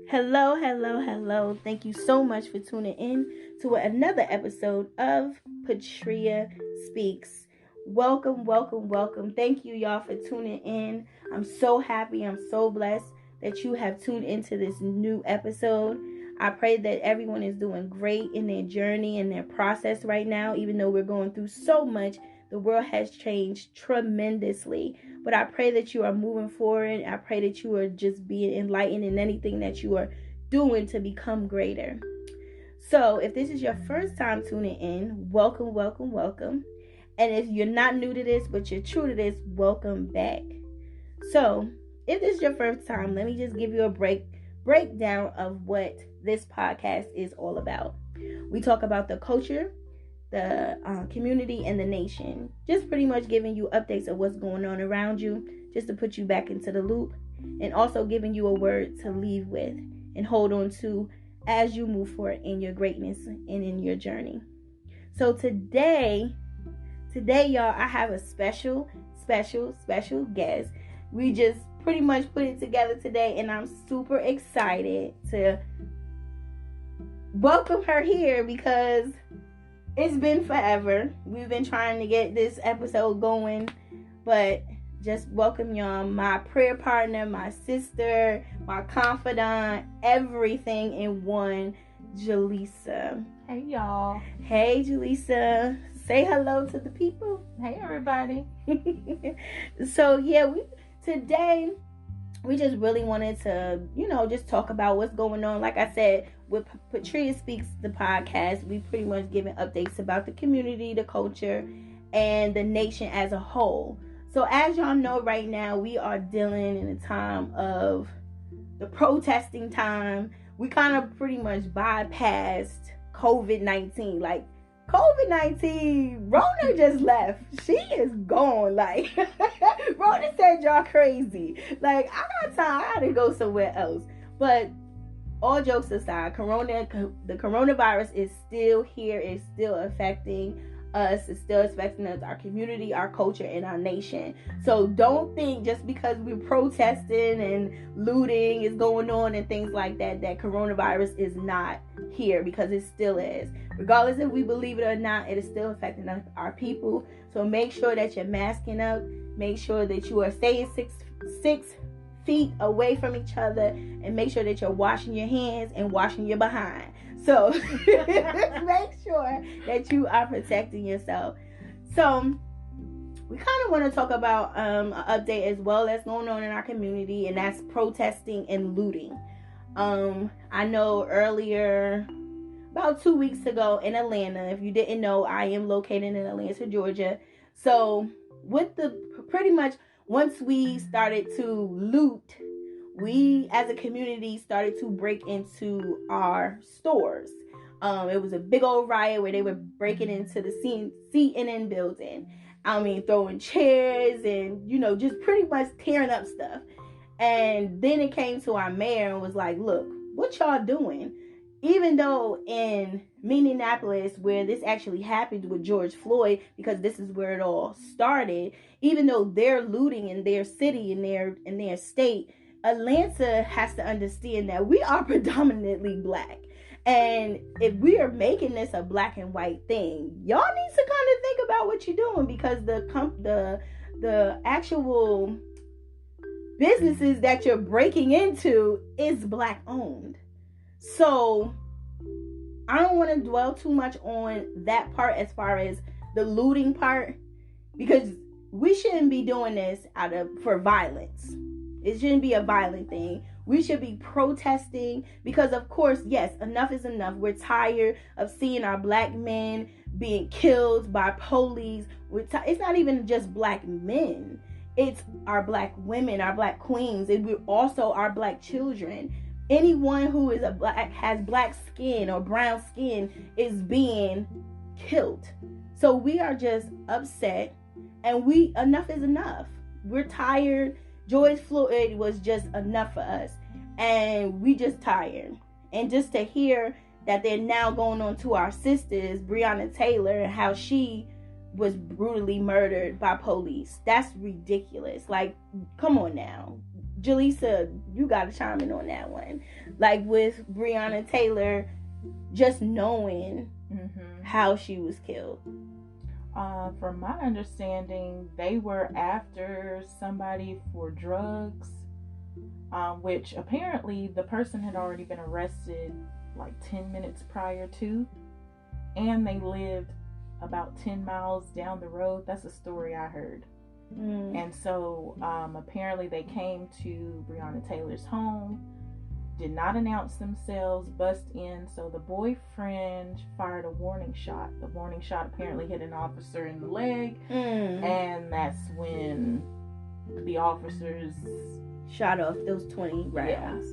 Hello, hello, hello. Thank you so much for tuning in to another episode of PatriaSpeaks. Welcome, welcome, welcome. Thank you, y'all, for tuning in. I'm so happy. I'm so blessed that you have tuned into this new episode. I pray that everyone is doing great in their journey and their process right now, even though we're going through so much. The world has changed tremendously. But I pray that you are moving forward. I pray that you are just being enlightened in anything that you are doing to become greater. So if this is your first time tuning in, welcome, welcome, welcome. And if you're not new to this, but you're true to this, welcome back. So if this is your first time, let me just give you a breakdown of what this podcast is all about. We talk about the culture, the community, and the nation. Just pretty much giving you updates of what's going on around you, just to put you back into the loop, and also giving you a word to leave with and hold on to as you move forward in your greatness and in your journey. So today, y'all, I have a special guest. We just pretty much put it together today, and I'm super excited to welcome her here because it's been forever. We've been trying to get this episode going, but just welcome y'all, my prayer partner, my sister, my confidant, everything in one, Jaleesa. Hey, y'all. Hey, Jaleesa. Say hello to the people. Hey, everybody. So, yeah, today we just really wanted to, just talk about what's going on. Like I said, with PatriaSpeaks, the podcast, we pretty much giving updates about the community, the culture, and the nation as a whole. So as y'all know, right now, we are dealing in a time of the protesting time. We kind of pretty much bypassed COVID-19. Like, COVID-19, Rona just left. She is gone. Like, Rona said y'all crazy. Like, I got time. I gotta go somewhere else. But all jokes aside, the coronavirus is still here. It's still affecting us. It's still affecting us, our community, our culture, and our nation. So don't think just because we're protesting and looting is going on and things like that, that coronavirus is not here, because it still is. Regardless if we believe it or not, it is still affecting our people. So make sure that you're masking up. Make sure that you are staying six feet away from each other, and make sure that you're washing your hands and washing your behind. So make sure that you are protecting yourself. So we kind of want to talk about an update as well that's going on in our community, and that's protesting and looting. I know earlier, about 2 weeks ago in Atlanta, if you didn't know, I am located in Atlanta, Georgia. So once we started to loot, we as a community started to break into our stores. It was a big old riot where they were breaking into the CNN building. I mean, throwing chairs and, just pretty much tearing up stuff. And then it came to our mayor and was like, look, what y'all doing? Even though in Minneapolis, where this actually happened with George-Floyd, because this is where it all started, even though they're looting in their city, in their state, Atlanta has to understand that we are predominantly black. And if we are making this a black and white thing, y'all need to kind of think about what you're doing, because the actual businesses that you're breaking into is black owned. So I don't want to dwell too much on that part as far as the looting part, because we shouldn't be doing this for violence. It shouldn't be a violent thing. We should be protesting because, of course, yes, enough is enough. We're tired of seeing our black men being killed by police. It's not even just black men. It's our black women, our black queens, and we're also our black children. Anyone who is has black skin or brown skin is being killed. So we are just upset, and enough is enough. We're tired. George-Floyd was just enough for us, and we just tired. And just to hear that they're now going on to our sisters, Breonna Taylor, and how she was brutally murdered by police. That's ridiculous. Like, come on now. Jaleesa, you got to chime in on that one. Like with Breonna Taylor, just knowing how she was killed. From my understanding, they were after somebody for drugs, which apparently the person had already been arrested like 10 minutes prior to, and they lived about 10 miles down the road. That's a story I heard. And so apparently they came to Breonna Taylor's home, did not announce themselves, bust in. So the boyfriend fired a warning shot. The warning shot apparently hit an officer in the leg, and that's when the officers shot off those 20 rounds.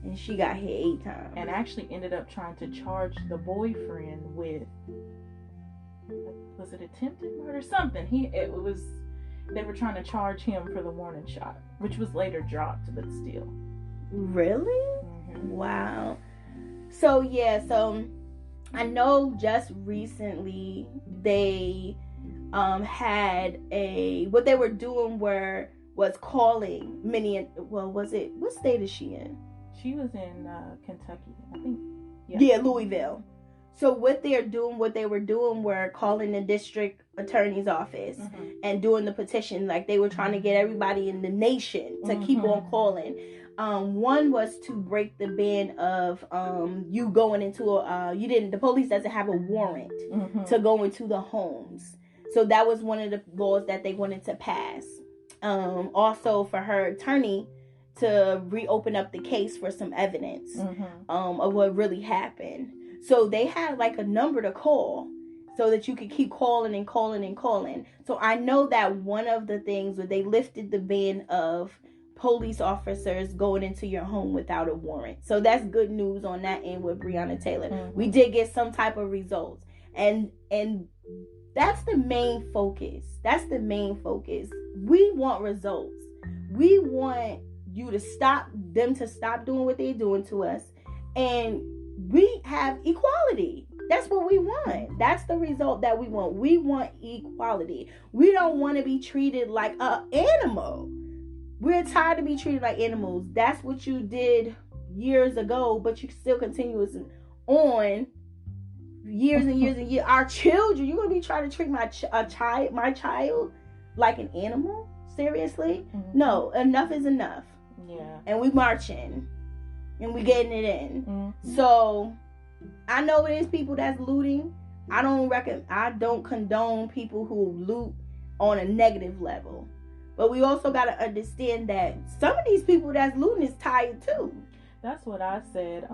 And she got hit 8 times. And actually ended up trying to charge the boyfriend with, was it attempted murder? Something. They were trying to charge him for the warning shot, which was later dropped, but still. Really? Wow. So I know just recently they had what they were doing was calling what state is she in? She was in Kentucky, I think. Yeah, Louisville. So what they were doing were calling the district attorney's office and doing the petition. Like they were trying to get everybody in the nation to keep on calling. One was to break the ban of you going into the police doesn't have a warrant to go into the homes. So that was one of the laws that they wanted to pass. Also for her attorney to reopen up the case for some evidence of what really happened. So they had like a number to call so that you could keep calling and calling and calling. So I know that one of the things where they lifted the ban of police officers going into your home without a warrant. So that's good news on that end with Breonna Taylor. We did get some type of results. And that's the main focus. We want results. We want you to stop doing what they're doing to us. And we have equality. That's what we want. That's the result that we want. We want equality. We don't want to be treated like an animal. We're tired of being treated like animals. That's what you did years ago, but you still continue on years and years and years. Our children, you're going to be trying to treat my child like an animal? Seriously? No, enough is enough. Yeah. And we marching. And we getting it in. So I know it is people that's looting. I don't condone people who loot on a negative level. But we also got to understand that some of these people that's looting is tired too. That's what I said.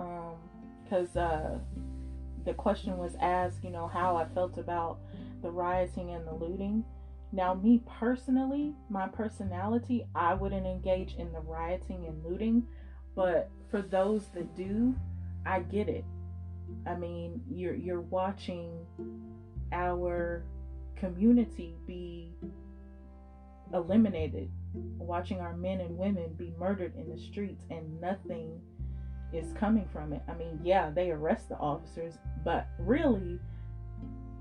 Because the question was asked, how I felt about the rioting and the looting. Now, me personally, my personality, I wouldn't engage in the rioting and looting. But for those that do, I get it. I mean, you're watching our community be eliminated, watching our men and women be murdered in the streets, and nothing is coming from it. I mean, yeah, they arrest the officers, but really,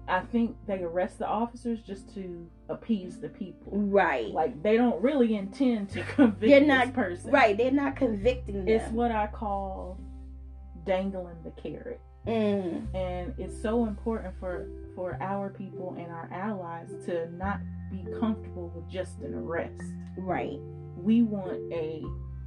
I think they arrest the officers just to appease the people. Right. Like, they don't really intend to convict this person. Right, they're not convicting them. It's what I call dangling the carrot. And it's so important for our people and our allies to not be comfortable with just an arrest. Right. We want a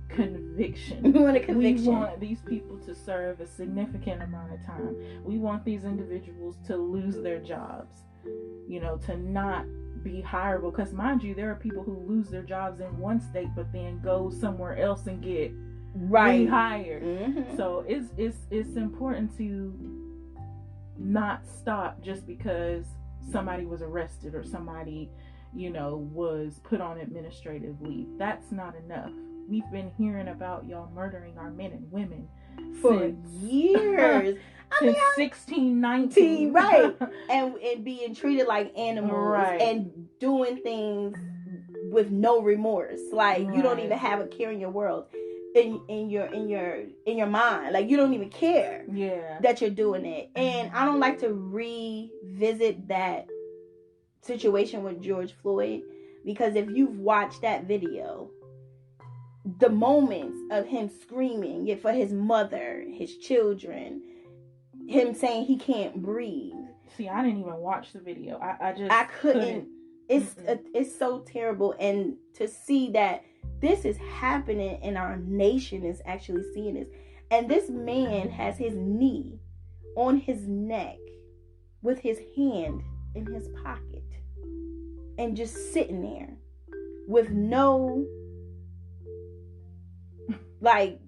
conviction. We want a conviction. We want these people to serve a significant amount of time. We want these individuals to lose their jobs, to not be hireable. Because mind you, there are people who lose their jobs in one state but then go somewhere else and get rehired. So it's important to not stop just because somebody was arrested or somebody was put on administrative leave. That's not enough. We've been hearing about y'all murdering our men and women for years. Since 1619. Right. and being treated like animals. Right. And doing things with no remorse. Like, you don't even have a care in your world. In your mind. Like, you don't even care that you're doing it. And I don't like to revisit that situation with George Floyd, because if you've watched that video, the moments of him screaming it for his mother, his children, him saying he can't breathe. See, I didn't even watch the video. I couldn't. It's so terrible. And to see that this is happening and our nation is actually seeing this. And this man has his knee on his neck with his hand in his pocket and just sitting there with no, like,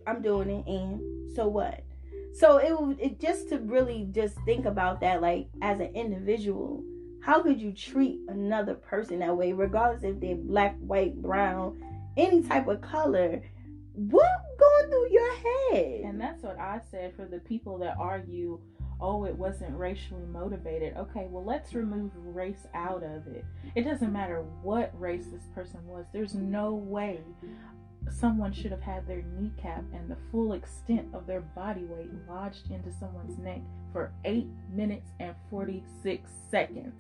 I'm doing it and so what? So it just to really just think about that, like, as an individual, how could you treat another person that way, regardless if they're black, white, brown, any type of color? What going through your head? And that's what I said for the people that argue, oh, it wasn't racially motivated. Okay, well, let's remove race out of it. It doesn't matter what race this person was. There's no way someone should have had their kneecap and the full extent of their body weight lodged into someone's neck for 8 minutes and 46 seconds.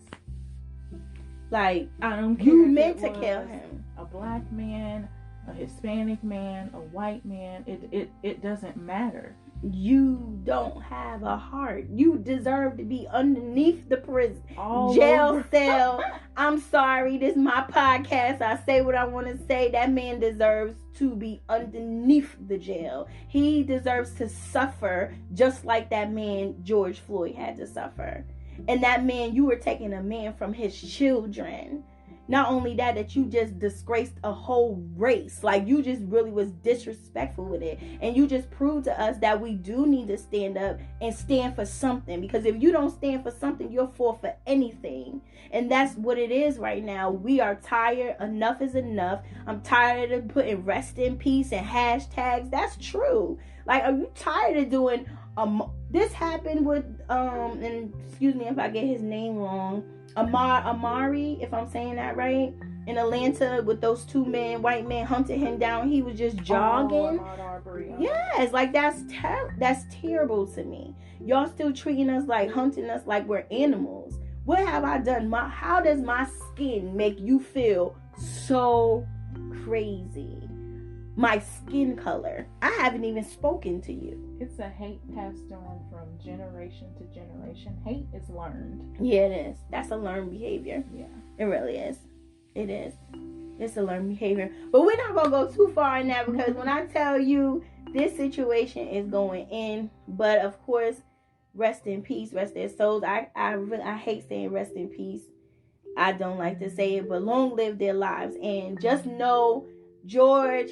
Like, I don't care. You meant to kill him. A black man, a Hispanic man, a white man, it doesn't matter. You don't have a heart. You deserve to be underneath the prison All jail over. cell. I'm sorry, this is my podcast. I say what I want to say. That man deserves to be underneath the jail. He deserves to suffer just like that man George Floyd had to suffer. And that man, you were taking a man from his children. Not only that you just disgraced a whole race. Like, you just really was disrespectful with it. And you just proved to us that we do need to stand up and stand for something. Because if you don't stand for something, you'll fall for anything. And that's what it is right now. We are tired. Enough is enough. I'm tired of putting rest in peace and hashtags. That's true. Like, are you tired of doing... this happened with... and excuse me if I get his name wrong... Amari, if I'm saying that right, in Atlanta, with those two men, white men hunted him down. He was just jogging. Yes, like that's terrible to me. Y'all still treating us like, hunting us like we're animals. What have I done? How does my skin make you feel so crazy? My skin color. I haven't even spoken to you. It's a hate passed on from generation to generation. Hate is learned. Yeah, it is. That's a learned behavior. Yeah. It really is. It is. It's a learned behavior. But we're not going to go too far in that, because when I tell you this situation is going in, but of course, rest in peace, rest their souls. I hate saying rest in peace. I don't like to say it, but long live their lives. And just know, George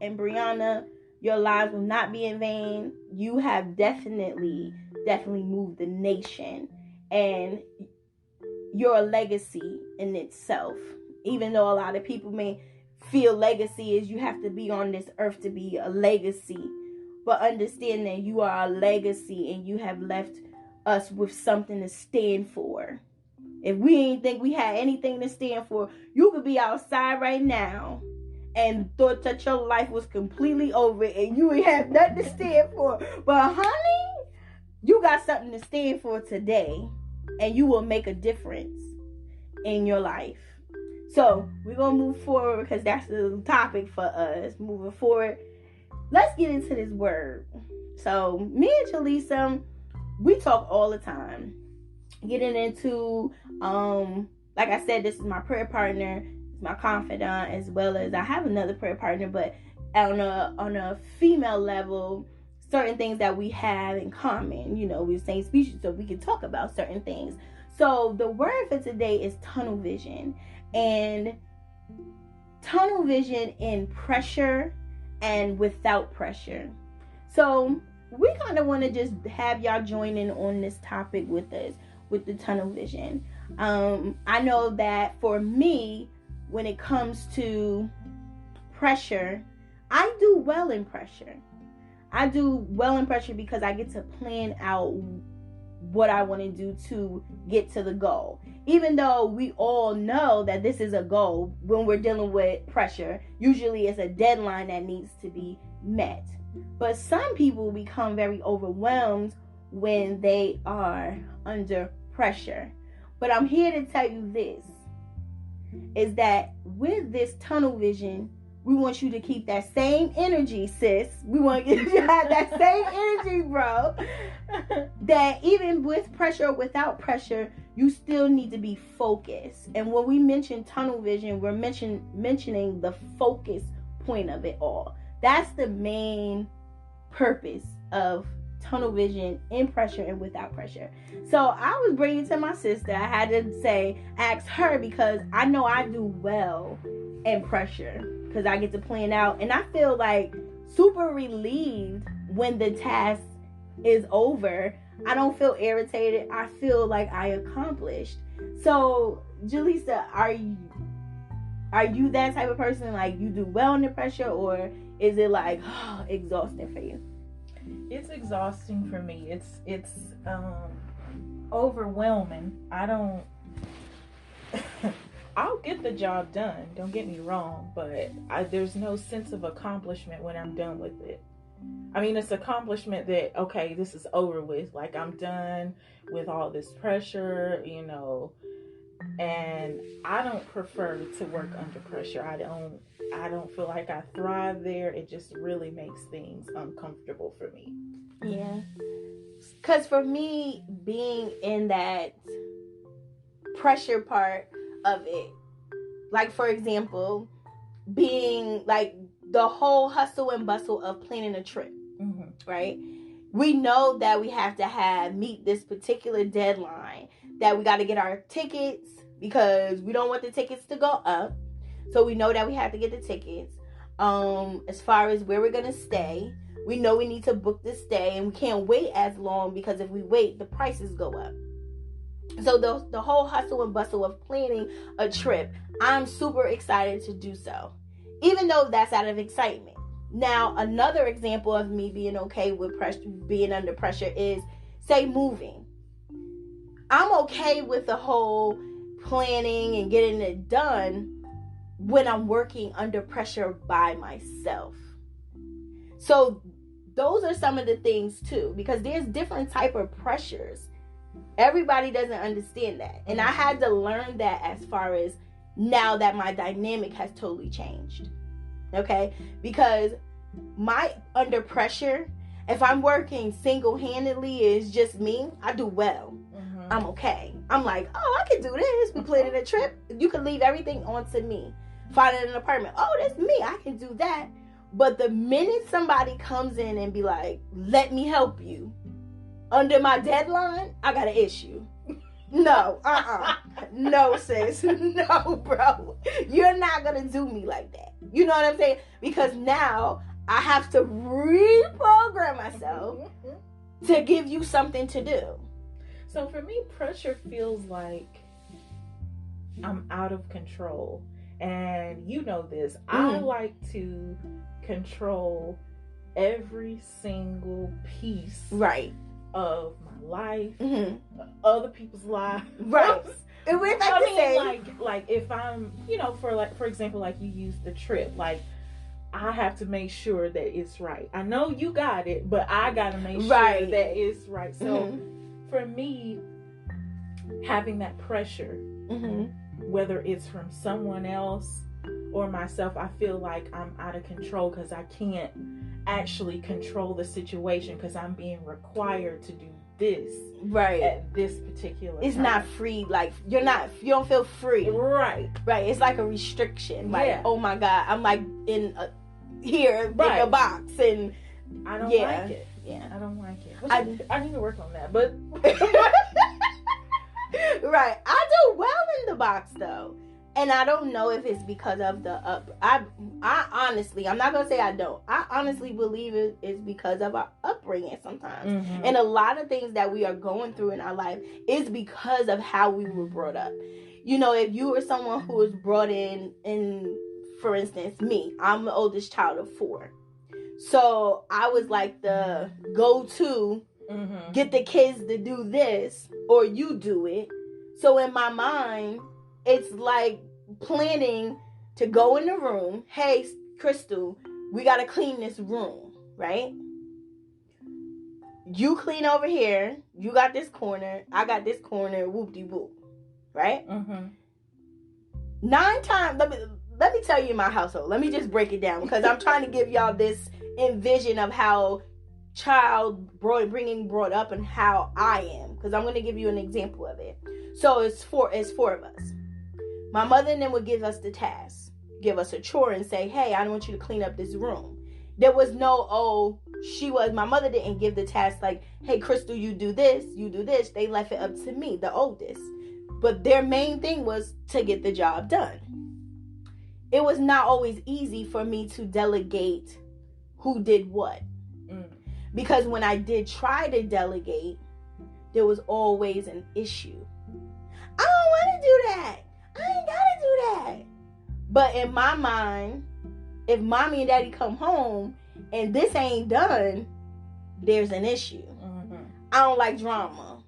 and Brianna, your lives will not be in vain. You have definitely moved the nation, and you're a legacy in itself. Even though a lot of people may feel legacy is you have to be on this earth to be a legacy, but understand that you are a legacy and you have left us with something to stand for. If we didn't think we had anything to stand for, you could be outside right now and thought that your life was completely over and you ain't have nothing to stand for. But honey, you got something to stand for today, and you will make a difference in your life. So we're going to move forward, because that's the topic for us. Moving forward, let's get into this word. So me and Jaleesa, we talk all the time. Getting into, like I said, this is my prayer partner, my confidant, as well as I have another prayer partner, but on a female level, certain things that we have in common. You know, we're the same species, so we can talk about certain things. So the word for today is tunnel vision, and tunnel vision in pressure and without pressure. So we kind of want to just have y'all join in on this topic with us, with the tunnel vision. I know that for me, when it comes to pressure, I do well in pressure. I do well in pressure because I get to plan out what I want to do to get to the goal. Even though we all know that this is a goal, when we're dealing with pressure, usually it's a deadline that needs to be met. But some people become very overwhelmed when they are under pressure. But I'm here to tell you this, is that with this tunnel vision, We want you to keep that same energy, sis. We want you to have that same energy, bro. That even with pressure or without pressure, you still need to be focused. And when we mention tunnel vision, we're mentioning the focus point of it all. That's the main purpose of tunnel vision in pressure and without pressure. So I was bringing to my sister. I had to ask her, because I know I do well in pressure because I get to plan out, and I feel like super relieved when the task is over. I don't feel irritated. I feel like I accomplished. So, Jaleesa, are you that type of person? Like, you do well under pressure, or is it like exhausting for you? It's exhausting for me. It's overwhelming. I'll get the job done, don't get me wrong, but there's no sense of accomplishment when I'm done with it. I mean, it's accomplishment that, okay, this is over with. Like, I'm done with all this pressure, and I don't prefer to work under pressure. I don't feel like I thrive there. It just really makes things uncomfortable for me. Yeah. Because for me, being in that pressure part of it, like, for example, being like the whole hustle and bustle of planning a trip, right? We know that we have to meet this particular deadline, that we got to get our tickets because we don't want the tickets to go up. So we know that we have to get the tickets. As far as where we're going to stay, we know we need to book the stay, and we can't wait as long because if we wait, the prices go up. So the whole hustle and bustle of planning a trip, I'm super excited to do so, even though that's out of excitement. Now, another example of me being okay with pressure, being under pressure, is, say, moving. I'm okay with the whole planning and getting it done when I'm working under pressure by myself. So those are some of the things too, because there's different type of pressures. Everybody doesn't understand that. And I had to learn that as far as now that my dynamic has totally changed. Okay? Because my under pressure, if I'm working single-handedly, is just me, I do well. I'm okay. I'm like, oh, I can do this. We planning a trip. You can leave everything onto me. Finding an apartment. Oh, that's me. I can do that. But the minute somebody comes in and be like, let me help you under my deadline, I got an issue. No, no, sis. No, bro. You're not going to do me like that. You know what I'm saying? Because now I have to reprogram myself to give you something to do. So for me, pressure feels like I'm out of control. And you know this. I like to control every single piece of my life, other people's lives. Right. Like if I'm, for example, like you use the trip, like I have to make sure that it's right. I know you got it, but I got to make sure that it's right. So for me, having that pressure, whether it's from someone else or myself, I feel like I'm out of control because I can't actually control the situation because I'm being required to do this at this particular it's time. Not free. Like you don't feel free. Right. It's like a restriction. Like, oh my God, I'm like in a box, and I don't like it. Yeah, I don't like it. I need to work on that, but right. I do well in the box though. And I don't know if it's because of I honestly, I'm not going to say I don't. I honestly believe it's because of our upbringing sometimes. And a lot of things that we are going through in our life is because of how we were brought up. If you were someone who was brought in, for instance, me, I'm the oldest child of 4. So I was like the go-to, get the kids to do this or you do it. So in my mind, it's like planning to go in the room. Hey, Crystal, we got to clean this room, right? You clean over here. You got this corner. I got this corner. Whoop-de-whoop, right? 9 times, let me tell you my household. Let me just break it down because I'm trying to give y'all this envision of how brought up and how I am, because I'm going to give you an example of it. So it's four of us. My mother and them would give us the task, give us a chore and say, hey, I want you to clean up this room. There was no, my mother didn't give the task like, hey, Crystal, you do this. They left it up to me, the oldest. But their main thing was to get the job done. It was not always easy for me to delegate who did what. Because when I did try to delegate, there was always an issue. I don't want to do that. I ain't got to do that. But in my mind, if mommy and daddy come home and this ain't done, there's an issue. Mm-hmm. I don't like drama.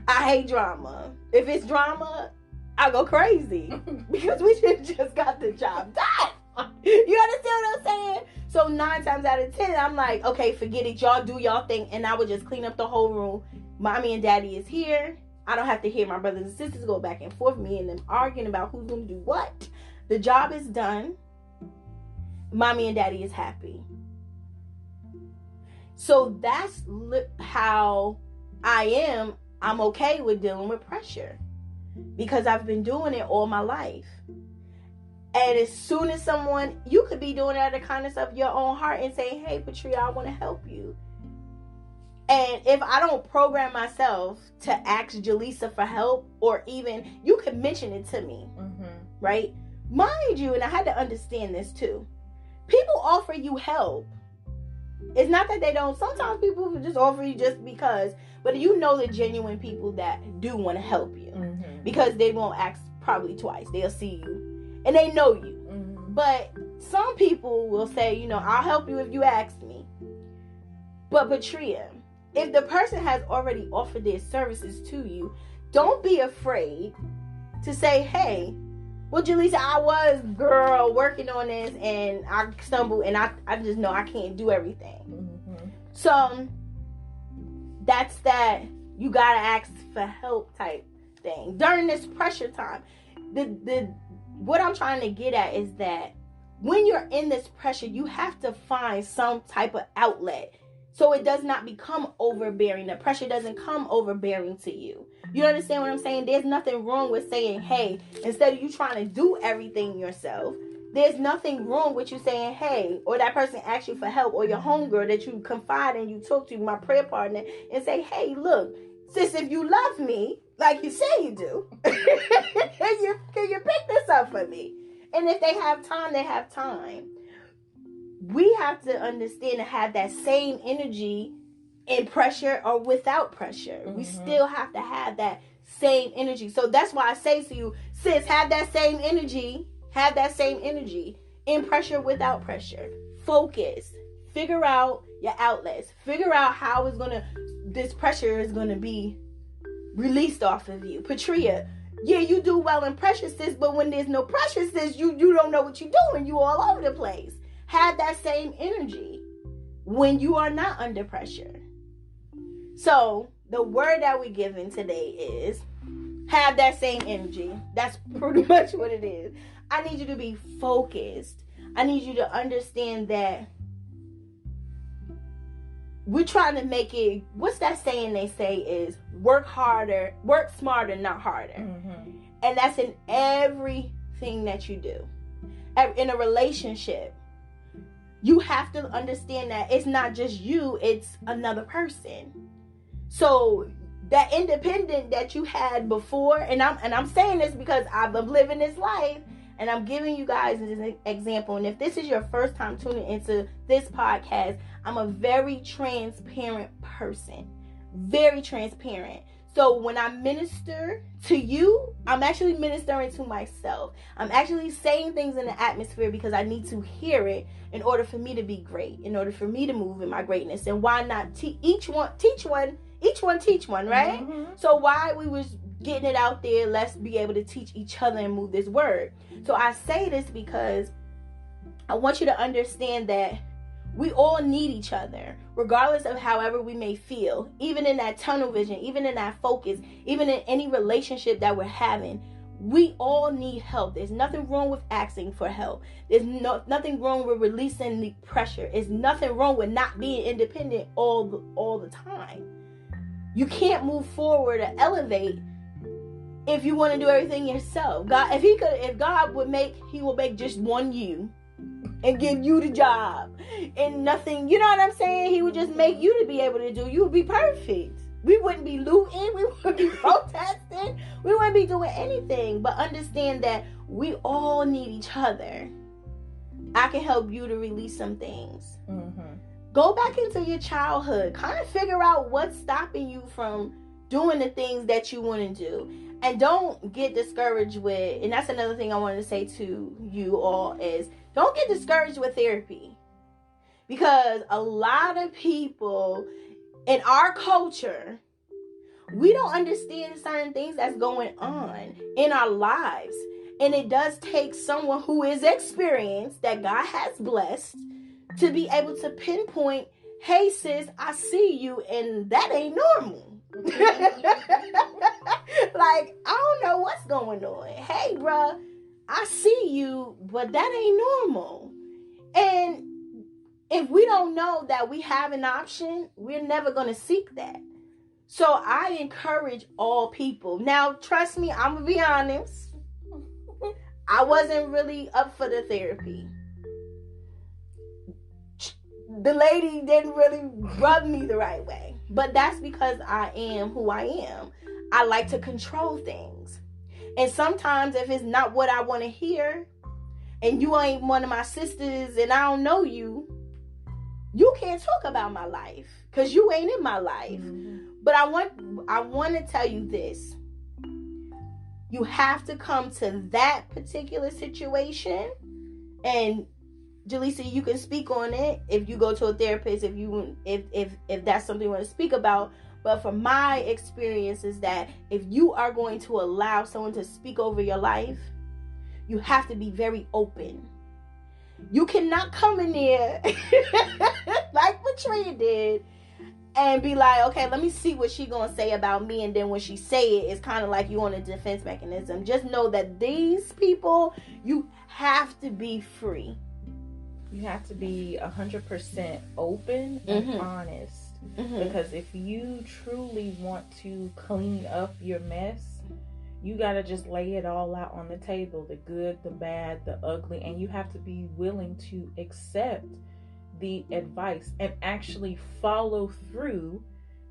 I hate drama. If it's drama, I go crazy because we should just got the job done. You understand what I'm saying? So 9 times out of 10, I'm like, okay, forget it. Y'all do y'all thing. And I would just clean up the whole room. Mommy and daddy is here. I don't have to hear my brothers and sisters go back and forth, me and them arguing about who's going to do what. The job is done. Mommy and daddy is happy. So that's how I am. I'm okay with dealing with pressure because I've been doing it all my life. And as soon as you could be doing it out of the kindness of your own heart and saying, hey, Patria, I want to help you. And if I don't program myself to ask Jaleesa for help, or even you could mention it to me, right? Mind you, and I had to understand this too. People offer you help. It's not that they don't. Sometimes people will just offer you just because, but you know the genuine people that do want to help you because they won't ask probably twice. They'll see you and they know you. But some people will say, I'll help you if you ask me. But Patria, if the person has already offered their services to you, don't be afraid to say, hey, well, Jaleesa, I was, working on this and I stumbled and I just know I can't do everything. So that's that you got to ask for help type thing. During this pressure time, what I'm trying to get at is that when you're in this pressure, you have to find some type of outlet so it does not become overbearing. The pressure doesn't come overbearing to you. You understand what I'm saying? There's nothing wrong with saying, hey, instead of you trying to do everything yourself, there's nothing wrong with you saying, hey, or that person asks you for help, or your homegirl that you confide in, you talk to, my prayer partner, and say, hey, look, sis, if you love me, like you say you do, can you pick this up for me? And if they have time, they have time. We have to understand to have that same energy in pressure or without pressure. We still have to have that same energy. So that's why I say to you, sis, have that same energy. Have that same energy in pressure, without pressure. Focus. Figure out your outlets. Figure out how this pressure is going to be released off of you. Patria, yeah, you do well in pressure, sis, but when there's no pressure, sis, you don't know what you're doing. You all over the place. Have that same energy when you are not under pressure. So the word that we're giving today is have that same energy. That's pretty much what it is. I need you to be focused. I need you to understand that we're trying to make it, what's that saying they say is work smarter, not harder. And that's in everything that you do. In a relationship, you have to understand that it's not just you, it's another person. So that independent that you had before, and I'm saying this because I've been living this life, and I'm giving you guys an example. And if this is your first time tuning into this podcast, I'm a very transparent person. Very transparent. So when I minister to you, I'm actually ministering to myself. I'm actually saying things in the atmosphere because I need to hear it in order for me to be great, in order for me to move in my greatness. And why not each one teach one, right? So why we was getting it out there, let's be able to teach each other and move this word. So I say this because I want you to understand that we all need each other, regardless of however we may feel, even in that tunnel vision, even in that focus, even in any relationship that we're having. We all need help. There's nothing wrong with asking for help. There's nothing wrong with releasing the pressure. There's nothing wrong with not being independent all the time. You can't move forward or elevate if you want to do everything yourself. God, if God would make, he will make just one you and give you the job and nothing, you know what I'm saying? He would just make you to be able to do. You would be perfect. We wouldn't be looting. We wouldn't be protesting. We wouldn't be doing anything. But understand that we all need each other. I can help you to release some things. Mm-hmm. Go back into your childhood. Kind of figure out what's stopping you from doing the things that you want to do. And don't get discouraged with, and that's another thing I wanted to say to you all is, don't get discouraged with therapy. Because a lot of people in our culture, we don't understand certain things that's going on in our lives. And it does take someone who is experienced, that God has blessed, to be able to pinpoint, hey sis, I see you, and that ain't normal. Like, I don't know what's going on. Hey, bruh, I see you, but that ain't normal. And if we don't know that we have an option, we're never going to seek that. So I encourage all people. Now, trust me, I'm going to be honest. I wasn't really up for the therapy. The lady didn't really rub me the right way. But that's because I am who I am. I like to control things. And sometimes if it's not what I want to hear, and you ain't one of my sisters and I don't know you, you can't talk about my life because you ain't in my life. Mm-hmm. But I want to tell you this. You have to come to that particular situation, and Jaleesa, you can speak on it if you go to a therapist, if that's something you want to speak about. But from my experience is that if you are going to allow someone to speak over your life, you have to be very open. You cannot come in there like Patria did and be like, okay, let me see what she gonna say about me. And then when she say it, it's kind of like you on a defense mechanism. Just know that these people, you have to be free. You have to be 100% open and honest. Mm-hmm. Because if you truly want to clean up your mess, you got to just lay it all out on the table. The good, the bad, the ugly. And you have to be willing to accept the advice and actually follow through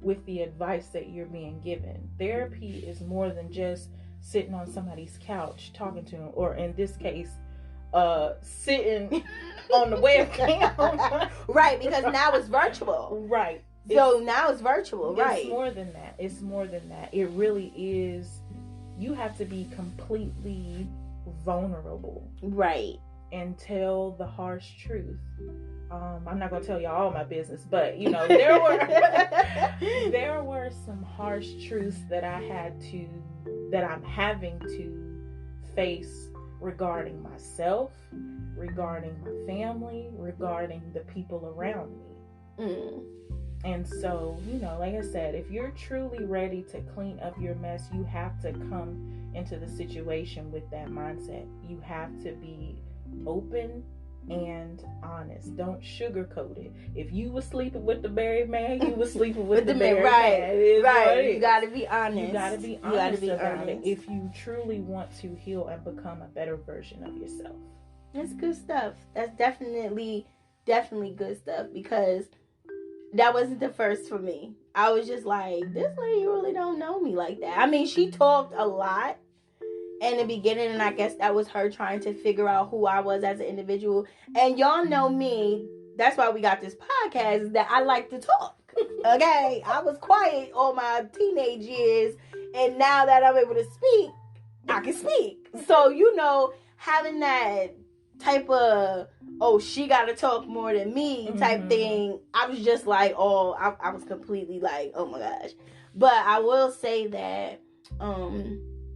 with the advice that you're being given. Therapy is more than just sitting on somebody's couch talking to them, or in this case, sitting on the webcam. Right, because now it's virtual. Right. So now it's virtual, right? It's more than that. It's more than that. It really is. You have to be completely vulnerable. Right. And tell the harsh truth. I'm not going to tell y'all all my business, but, you know, there were some harsh truths that I'm having to face regarding myself, regarding my family, regarding the people around me. Mm. And so, you know, like I said, if you're truly ready to clean up your mess, you have to come into the situation with that mindset. You have to be open and honest. Don't sugarcoat it. If you were sleeping with the married man, you were sleeping with the married man. Right. You got to be honest. You got to be honest about it if you truly want to heal and become a better version of yourself. That's good stuff. That's definitely good stuff, because that wasn't the first for me. I was just like, this lady really don't know me like that. I mean, she talked a lot in the beginning, and I guess that was her trying to figure out who I was as an individual. And y'all know me. That's why we got this podcast, is that I like to talk. Okay? I was quiet all my teenage years, and now that I'm able to speak, I can speak. So, you know, having that type of, oh, she got to talk more than me type thing, I was just like, oh, I was completely like, oh my gosh. But I will say that,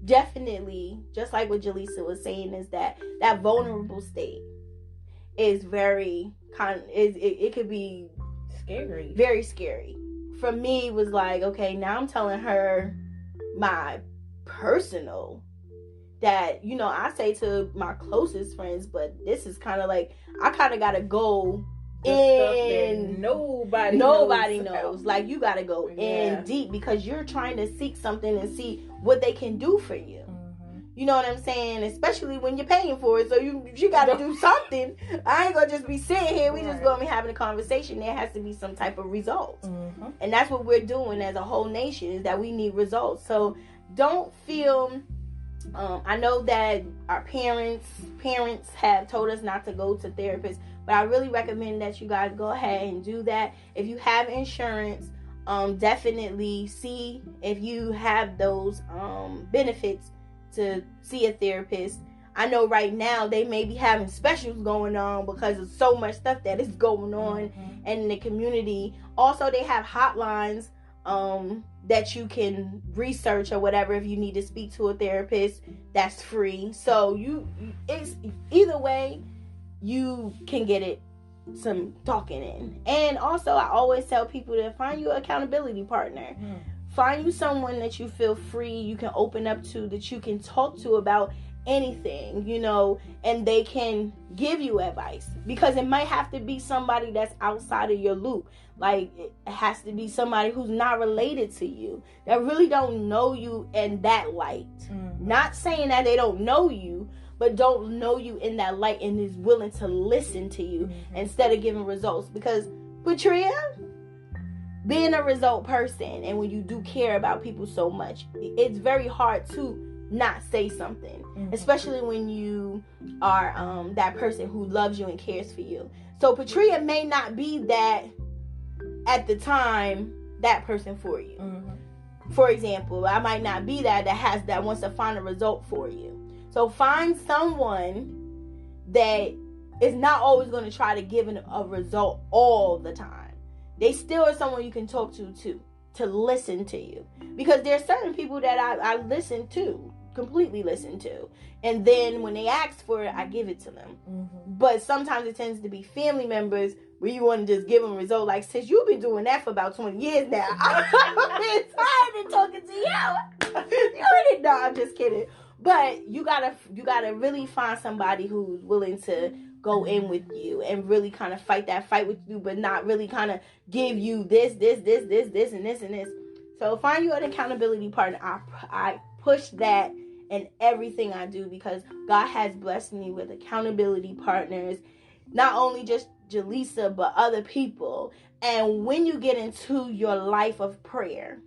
definitely, just like what Jaleesa was saying, is that vulnerable state is very it could be scary, very scary. For me, it was like, okay, now I'm telling her my personal that, you know, I say to my closest friends, but this is kind of like, I kind of got to go in. Nobody knows. Like, you got to go in deep, because you're trying to seek something and see what they can do for you. You know what I'm saying? Especially when you're paying for it. So you got to do something. I ain't going to just be sitting here. We just going to be having a conversation. There has to be some type of result. And that's what we're doing as a whole nation, is that we need results. So don't feel... I know that our parents have told us not to go to therapists, but I really recommend that you guys go ahead and do that. If you have insurance, definitely see if you have those benefits to see a therapist. I know right now they may be having specials going on because of so much stuff that is going on in the community. Also, they have hotlines that you can research or whatever if you need to speak to a therapist. That's free. So it's either way, you can get it some talking in. And also, I always tell people to find you an accountability partner. Find you someone that you feel free, you can open up to, that you can talk to about anything, you know, and they can give you advice, because it might have to be somebody that's outside of your loop. Like, it has to be somebody who's not related to you, that really don't know you in that light. Not saying that they don't know you, but don't know you in that light and is willing to listen to you instead of giving results. Because Patria, being a result person, and when you do care about people so much, it's very hard to not say something, especially when you are that person who loves you and cares for you. So Patria may not be that at the time, that person for you. For example, I might not be that wants to find a result for you. So find someone that is not always going to try to give a result all the time. They still are someone you can talk to listen to you. Because there are certain people that I listen to, completely listen to, and then when they ask for it, I give it to them. But sometimes it tends to be family members where you want to just give them a result. Like, since you've been doing that for about 20 years now, I've been tired of talking to you. You already know, I'm just kidding. But you gotta really find somebody who's willing to go in with you and really kind of fight that fight with you, but not really kind of give you this, and this. So find you an accountability partner. I push that in everything I do, because God has blessed me with accountability partners, not only just Jaleesa, but other people. And when you get into your life of prayer,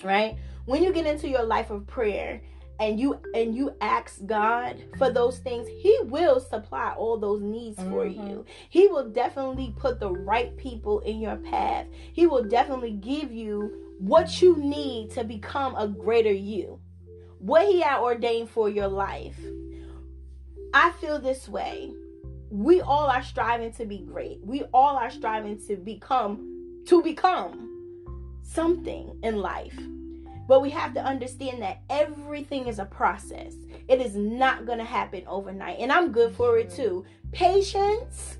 right? When you get into your life of prayer and you ask God for those things, He will supply all those needs for you. He will definitely put the right people in your path. He will definitely give you what you need to become a greater you. What He had ordained for your life. I feel this way. We all are striving to be great. We all are striving to become something in life. But we have to understand that everything is a process. It is not going to happen overnight. And I'm good for it too. Patience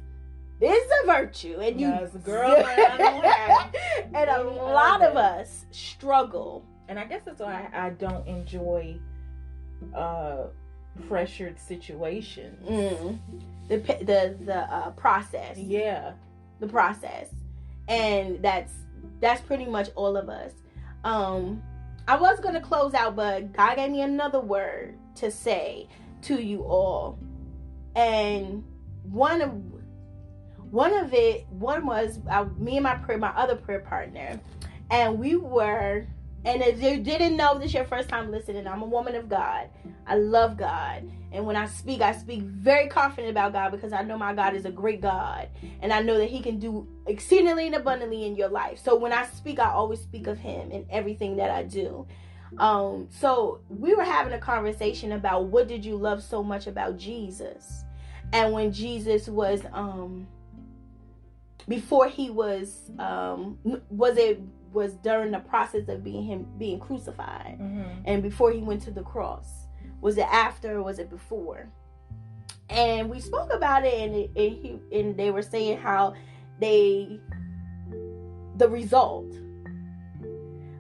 is a virtue. And girl, I know that. And a lot of us struggle. And I guess that's why I don't enjoy pressured situations. The process. Yeah. The process. And that's pretty much all of us. I was going to close out, but God gave me another word to say to you all. And one was me and my other prayer partner. And we were, and if you didn't know, this is your first time listening, I'm a woman of God. I love God. And when I speak very confident about God, because I know my God is a great God. And I know that He can do exceedingly and abundantly in your life. So when I speak, I always speak of Him in everything that I do. So we were having a conversation about, what did you love so much about Jesus? And when Jesus was, before He was during the process of being crucified, and before He went to the cross. Was it after or was it before? And we spoke about it, and they were saying how the result,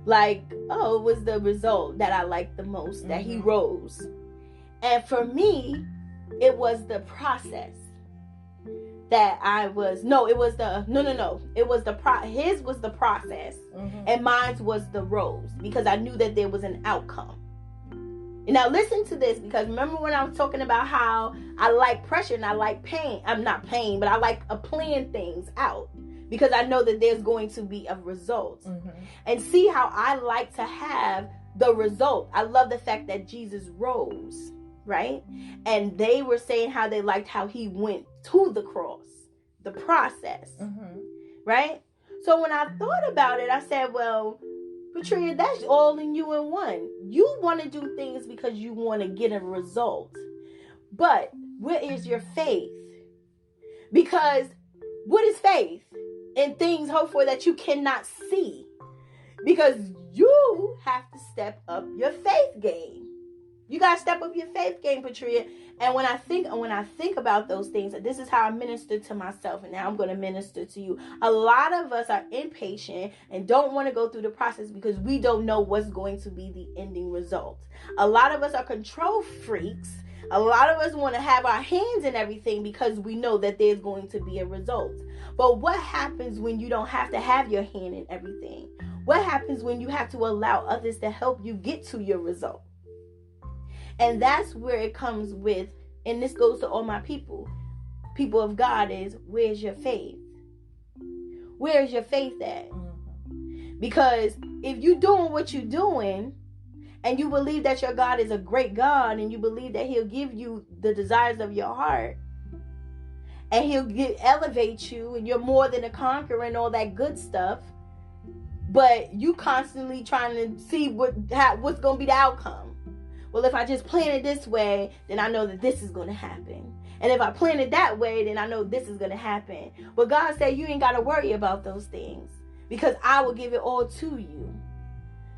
like, it was the result that I liked the most, that He rose. And for me, it was the process that I was, no, it was the, no. It was his was the process, and mine was the rose, because I knew that there was an outcome. And now listen to this, because remember when I was talking about how I like pressure and I like pain. I'm not pain, but I like plan things out, because I know that there's going to be a result. And see how I like to have the result. I love the fact that Jesus rose, right? And they were saying how they liked how he went to the cross, the process, right? So when I thought about it, I said, well, Patria, that's all in you in one. You want to do things because you want to get a result. But where is your faith? Because what is faith? In things, hopefully, that you cannot see. Because you have to step up your faith game. You got to step up your faith game, Patria. And when I think about those things, this is how I minister to myself, and now I'm going to minister to you. A lot of us are impatient and don't want to go through the process because we don't know what's going to be the ending result. A lot of us are control freaks. A lot of us want to have our hands in everything because we know that there's going to be a result. But what happens when you don't have to have your hand in everything? What happens when you have to allow others to help you get to your result? And that's where it comes with, and this goes to all my people of God, is where's your faith? Where's your faith at? Because if you're doing what you're doing, and you believe that your God is a great God, and you believe that he'll give you the desires of your heart, and he'll elevate you, and you're more than a conqueror and all that good stuff, but you constantly trying to see what's going to be the outcome. Well, if I just plan it this way, then I know that this is going to happen. And if I plan it that way, then I know this is going to happen. But God said you ain't got to worry about those things, because I will give it all to you.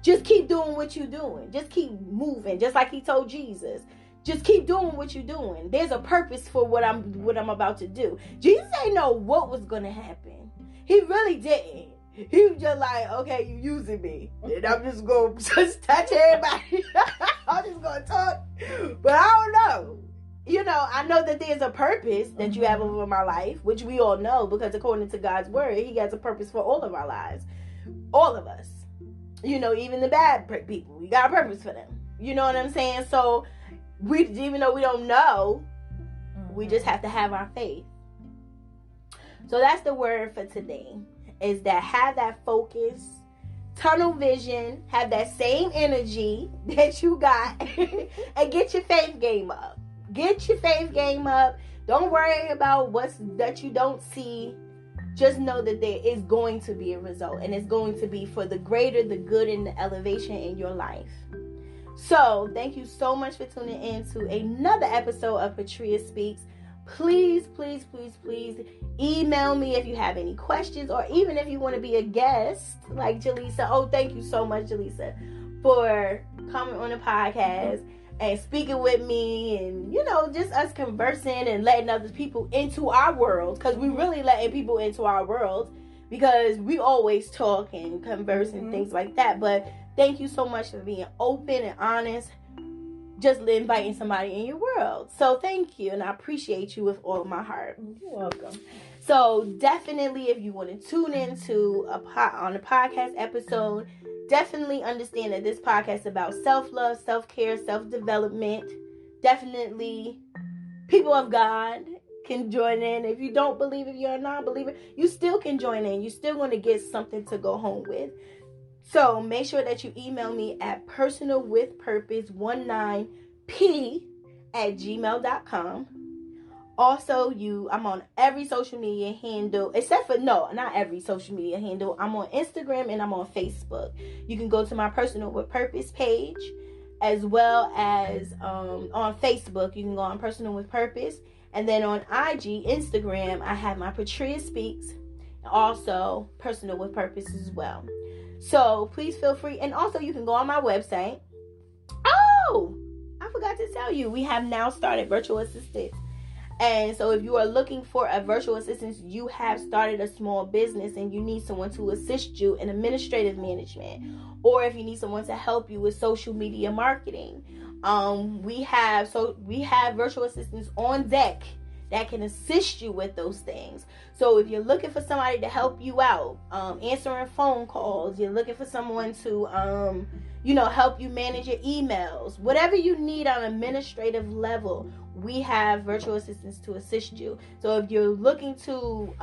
Just keep doing what you're doing. Just keep moving. Just like he told Jesus. Just keep doing what you're doing. There's a purpose for what I'm about to do. Jesus ain't know what was going to happen. He really didn't. He was just like, okay, you using me, and I'm just going to just touch everybody. I'm just going to talk. But I don't know. You know, I know that there's a purpose that you have over my life, which we all know, because according to God's word, he has a purpose for all of our lives. All of us. You know, even the bad people. We got a purpose for them. You know what I'm saying? So, even though we don't know, we just have to have our faith. So that's the word for today. Is that have that focus, tunnel vision, have that same energy that you got, and get your faith game up. Get your faith game up. Don't worry about that you don't see. Just know that there is going to be a result, and it's going to be for the greater, the good, and the elevation in your life. So, thank you so much for tuning in to another episode of PatriaSpeaks. Please, please, please, please email me if you have any questions, or even if you want to be a guest like Jaleesa. Oh, thank you so much, Jaleesa, for coming on the podcast and speaking with me, and, you know, just us conversing and letting other people into our world, because we really letting people into our world, because we always talk and converse and things like that. But thank you so much for being open and honest, just inviting somebody in your world. So thank you, and I appreciate you with all of my heart. You're welcome. So definitely, if you want to tune into on a podcast episode, definitely understand that this podcast is about self-love, self-care, self-development. Definitely, people of God can join in. If you don't believe, if you're a non-believer, you still can join in. You're still going to get something to go home with. So make sure that you email me at personalwithpurpose19p@gmail.com. Also, I'm on every social media handle, except for, not every social media handle. I'm on Instagram and I'm on Facebook. You can go to my Personal with Purpose page, as well as on Facebook. You can go on Personal with Purpose. And then on IG, Instagram, I have my PatriaSpeaks, and also Personal with Purpose as well. So please feel free. And also you can go on my website. Oh, I forgot to tell you, we have now started virtual assistants. And so if you are looking for a virtual assistant, you have started a small business and you need someone to assist you in administrative management, or if you need someone to help you with social media marketing, We have virtual assistants on deck that can assist you with those things. So if you're looking for somebody to help you out, answering phone calls, you're looking for someone to help you manage your emails, whatever you need on an administrative level, we have virtual assistants to assist you. So if you're looking to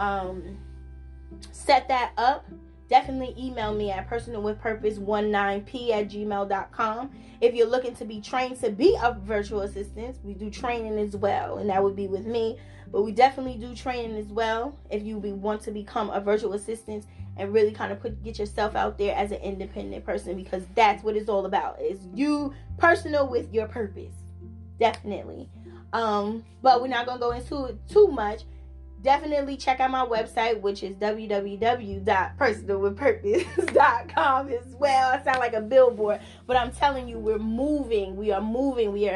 set that up, definitely email me at personalwithpurpose19p@gmail.com. If you're looking to be trained to be a virtual assistant, we do training as well, and that would be with me. But we definitely do training as well if you want to become a virtual assistant and really kind of get yourself out there as an independent person, because that's what it's all about. Is you personal with your purpose. Definitely. But we're not going to go into it too much. Definitely check out my website, which is www.personalwithpurpose.com as well. I sound like a billboard, but I'm telling you, we are moving, we are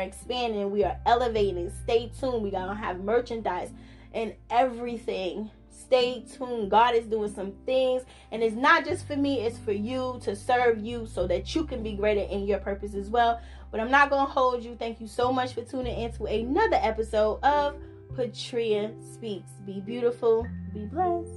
expanding, we are elevating. Stay tuned. We're going to have merchandise and everything. Stay tuned. God is doing some things, and it's not just for me, it's for you, to serve you so that you can be greater in your purpose as well. But I'm not going to hold you. Thank you so much for tuning in to another episode of PatriaSpeaks. Be beautiful, be blessed.